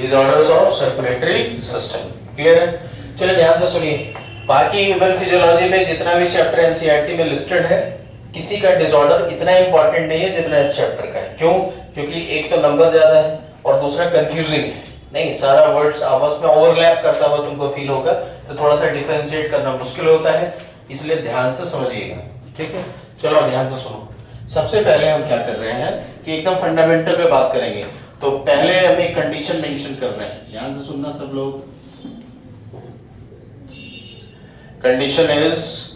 Disorders of circulatory system. Clear है? चलिए ध्यान से सुनिए, बाकी ह्यूमन फिजियोलॉजी में जितना भी चैप्टर एनसीईआरटी में लिस्टेड है, किसी का डिसऑर्डर इतना इंपॉर्टेंट नहीं है जितना इस चैप्टर का है। क्यों? क्योंकि एक तो नंबर ज्यादा है और दूसरा कंफ्यूजिंग है। नहीं, सारा वर्ड्स आपस में ओवरलैप करता हुआ तुमको फील होगा, तो थोड़ा सा डिफरेंशिएट करना मुश्किल होता है, इसलिए ध्यान से समझिएगा। ठीक है, चलो ध्यान से सुनो। सबसे पहले हम क्या कर रहे हैं कि एकदम फंडामेंटल पे बात करेंगे। तो पहले हम एक कंडीशन मेंशन कर रहे हैं, ध्यान से सुनना सब लोग। कंडीशन इज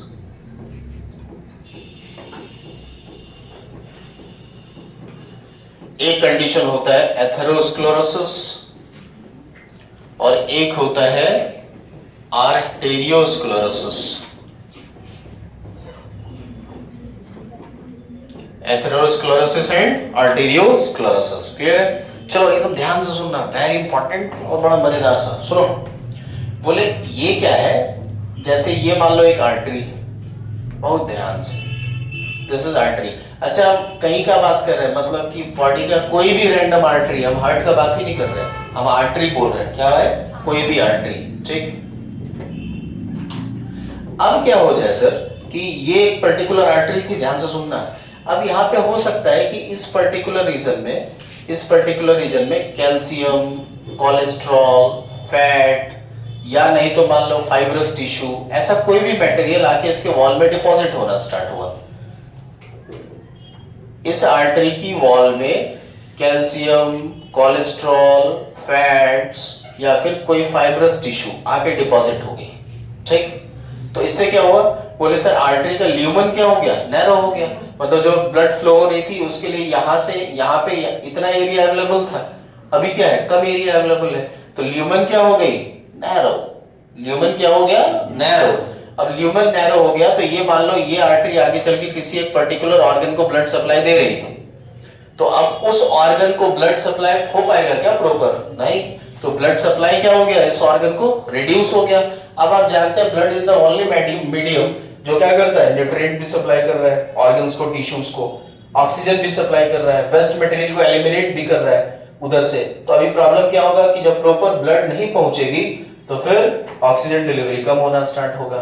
एक कंडीशन होता है एथेरोस्क्लेरोसिस और एक होता है arteriosclerosis. Atherosclerosis and arteriosclerosis. Clear है? चलो एकदम ध्यान से सुनना, वेरी इंपॉर्टेंट और बड़ा मजेदार सा। सुनो, बोले ये क्या है, जैसे ये मान लो एक आर्टरी, बहुत ध्यान से, दिस इज आर्टरी। अच्छा, हम कहीं का बात कर रहे हैं, मतलब कि बॉडी का कोई भी रैंडम आर्टरी, हम हार्ट का बात ही नहीं कर रहे हैं, हम आर्टरी बोल रहे हैं। क्या है? कोई भी आर्टरी। ठीक, अब क्या हो जाए सर कि ये एक पर्टिकुलर आर्टरी थी, ध्यान से सुनना। अब यहाँ पे हो सकता है कि इस पर्टिकुलर रीजन में कैल्शियम, कोलेस्ट्रॉल, फैट या नहीं तो मान लो फाइब्रस टिश्यू, ऐसा कोई भी मटेरियल आके इसके वॉल में डिपॉजिट होना स्टार्ट हुआ। इस आर्टरी की वॉल में कैल्शियम, कोलेस्ट्रॉल, फैट्स या फिर कोई फाइब्रस टिश्यू आके डिपॉजिट हो गई। ठीक, तो इससे क्या हुआ? बोले सर आर्टरी का ल्यूमन क्या हो गया? नैरो हो गया। मतलब जो ब्लड फ्लो हो रही थी उसके लिए यहां से यहां पे इतना एरिया अवेलेबल था, अभी क्या है? कम एरिया अवेलेबल है, तो ल्यूमन क्या हो गई? नैरो। ल्यूमन क्या हो गया? नैरो। अब ल्यूमन नैरो हो गया, तो ये मान लो ये आर्टरी आगे चल के किसी एक पर्टिकुलर ऑर्गन को ब्लड सप्लाई दे रही थी, तो अब उस ऑर्गन को ब्लड सप्लाई हो पाएगा क्या प्रॉपर? नहीं, तो ब्लड सप्लाई क्या हो गया? इस ऑर्गन को रिड्यूस हो गया। अब आप जानते हैं blood is the only medium जो क्या करता है? न्यूट्रिएंट भी सप्लाई कर रहा है ऑर्गन्स को, टिश्यूज को, ऑक्सीजन भी सप्लाई कर रहा है, वेस्ट मटेरियल को एलिमिनेट भी कर रहा है उधर से। तो अभी प्रॉब्लम क्या होगा कि जब प्रॉपर ब्लड नहीं पहुंचेगी तो फिर ऑक्सीजन डिलीवरी कम होना स्टार्ट होगा,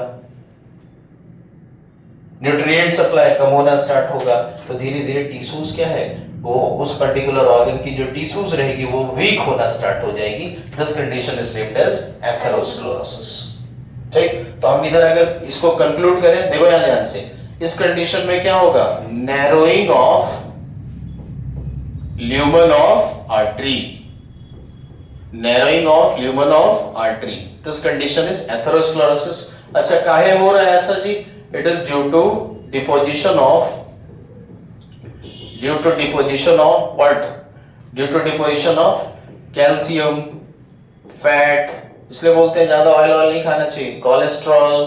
न्यूट्रिएंट सप्लाई कम होना स्टार्ट होगा, तो धीरे धीरे टिश्यूज क्या है, वो उस पर्टिकुलर ऑर्गन की जो टिश्यूज रहेगी वो वीक होना स्टार्ट हो जाएगी। This condition is named as atherosclerosis. ठीक, तो हम इधर अगर इसको कंक्लूड करें, देखो यहां ध्यान से, इस कंडीशन में क्या होगा? Narrowing of lumen of artery, narrowing of lumen of artery, this condition is atherosclerosis. अच्छा, काहे हो रहा है ऐसा जी? It is due to deposition of what? Due to deposition of calcium, fat, इसलिए बोलते हैं ज्यादा ऑयल नहीं खाना चाहिए, कोलेस्ट्रॉल,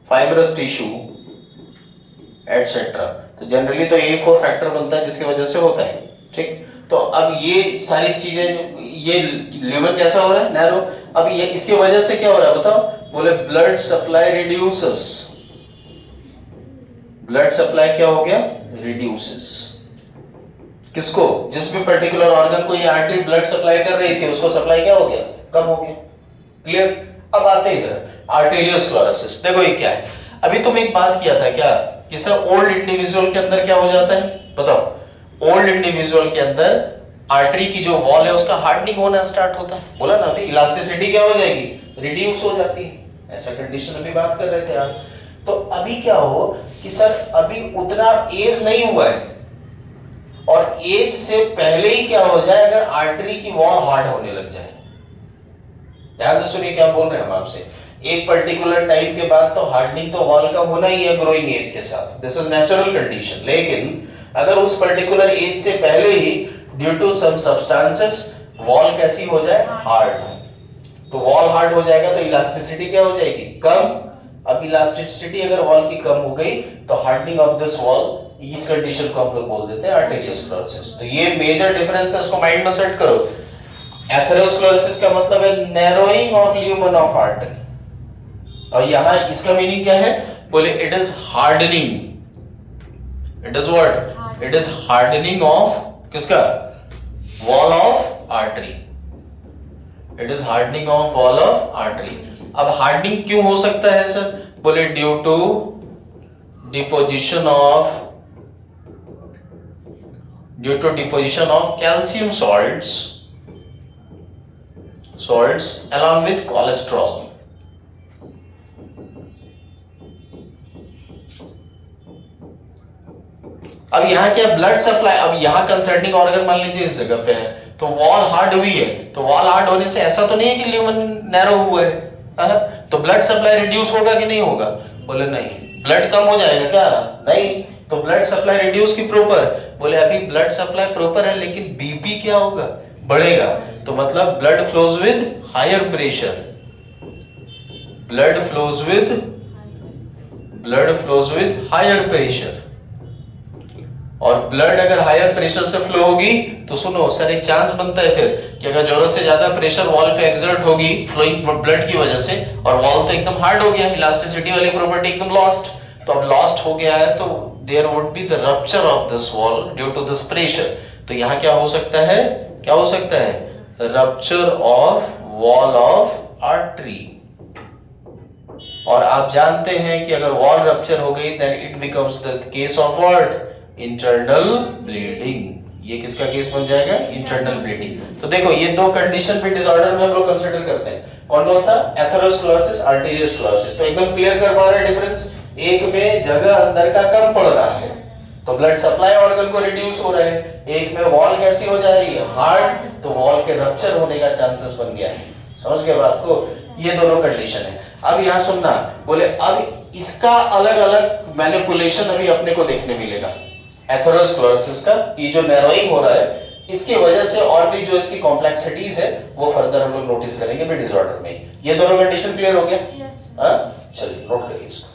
फाइब्रस टिश्यू एटसेट्रा। तो जनरली तो ये 4 फैक्टर बनता है जिसकी वजह से होता है। ठीक, तो अब ये सारी चीजें, ये ल्यूमन कैसा हो रहा है? नैरो। अब ये इसकी वजह से क्या हो रहा है बताओ? बोले blood supply reduces. Blood supply क्या हो गया? रिड्यूसेस। किसको? जिस भी पर्टिकुलर ऑर्गन को ये आर्टरी ब्लड सप्लाई कर रही थी उसको सप्लाई क्या हो गया? कम हो गया। क्लियर? अब आते हैं इधर आर्टेरियोस्क्लेरोसिस। देखो ये क्या है, अभी तुम एक बात किया था क्या कि सर ओल्ड इंडिविजुअल के अंदर क्या हो जाता है? बताओ। ओल्ड इंडिविजुअल के अंदर आर्टरी की जो वॉल है उसका हार्डनिंग होना स्टार्ट होता है। बोला ना अभी, इलास्टिसिटी क्या हो जाएगी? रिड्यूस हो जाती है। ऐसा कंडीशन अभी बात कर रहे थे आप। तो अभी क्या हो कि सर अभी उतना एज नहीं हुआ है, और एज से पहले ही क्या हो जाए अगर आर्टरी की वॉल हार्ड होने लग जाए। ध्यान से सुनिए क्या बोल रहे हैं हम आपसे। एक पर्टिकुलर टाइम के बाद तो हार्डनिंग तो वॉल का होना ही है ग्रोइंग एज के साथ, दिस इज नेचुरल कंडीशन। लेकिन अगर उस पर्टिकुलर एज से पहले ही due to some substances wall कैसी हो जाए? हार्ड। तो वॉल हार्ड हो जाएगा तो इलास्टिसिटी क्या हो जाएगी? कम। अब इलास्टिसिटी अगर वॉल की कम हो गई तो हार्डनिंग ऑफ दिस वॉल, इस कंडीशन को हम लोग बोल देते हैं आर्टेरियोस्क्लेरोसिस। तो ये मेजर डिफरेंस है, इसको माइंड में सेट करो। एथेरोस्क्लेरोसिस का मतलब है narrowing of lumen of artery, और यहां इसका मीनिंग क्या है? बोले it is hardening. It is what? It is hardening of किसका? Wall of artery, it is hardening of wall of artery. अब हार्डनिंग क्यों हो सकता है सर? बोले due to deposition of calcium salts along with cholesterol। अब यहाँ क्या ब्लड सप्लाई, अब यहाँ कंसर्निंग ऑर्गन मान लीजिए इस जगह पे है, तो वॉल हार्ड हुई है, तो वॉल हार्ड होने से ऐसा तो नहीं है कि ल्यूमन नैरो हुआ है, तो ब्लड सप्लाई रिड्यूस होगा कि नहीं होगा? बोले नहीं। ब्लड कम हो जाएगा क्या? नहीं। तो ब्लड सप्लाई रिड्यूस की प्रॉपर, बोले अभी ब्लड सप्लाई प्रॉपर है लेकिन बीपी क्या होगा? बढ़ेगा। तो मतलब blood flows with higher pressure, blood flows with higher pressure. और ब्लड अगर हायर प्रेशर से फ्लो होगी तो सुनो सर, एक चांस बनता है फिर कि अगर जरूरत से ज्यादा प्रेशर वॉल पे एक्सर्ट होगी फ्लोइंग ब्लड की वजह से, और वॉल तो एकदम हार्ड हो गया, इलास्टिसिटी वाली प्रॉपर्टी एकदम लॉस्ट, तो अब लॉस्ट हो गया है, तो there would be the rupture of this wall due to this pressure. तो यहाँ क्या हो सकता है? क्या हो सकता है? Rupture of wall of artery. और आप जानते हैं कि अगर वॉल रप्चर हो गई then it becomes the case of what? Internal bleeding. ये किसका केस बन जाएगा? Internal bleeding. तो देखो ये दो कंडीशन पे डिसऑर्डर में हम लोग कंसीडर करते हैं। कौन कौन सा? Atherosclerosis, arteriosclerosis. तो एकदम क्लियर कर पा रहे हैं डिफरेंस? एक में जगह अंदर का कम पड़ रहा है तो ब्लड सप्लाई ऑर्गन को रिड्यूस हो रहा है, एक में वॉल कैसी हो जा रही है? हार्ड, तो वॉल के रप्चर होने का चांसेस बन गया है। समझ गए बात को? ये दोनों कंडीशन है। अब यहाँ सुनना, बोले अब इसका अलग अलग मैनिपुलेशन अभी अपने को देखने मिलेगा एथेरोस्क्लेरोसिस का। ये जो नैरोइंग हो रहा है इसकी वजह से और भी जो इसकी कॉम्प्लेक्सिटीज है वो फर्दर हम लोग नोटिस करेंगे भी डिसऑर्डर में। ये दोनों कंडीशन क्लियर हो गया? हाँ, चलिए नोट करिए इसको।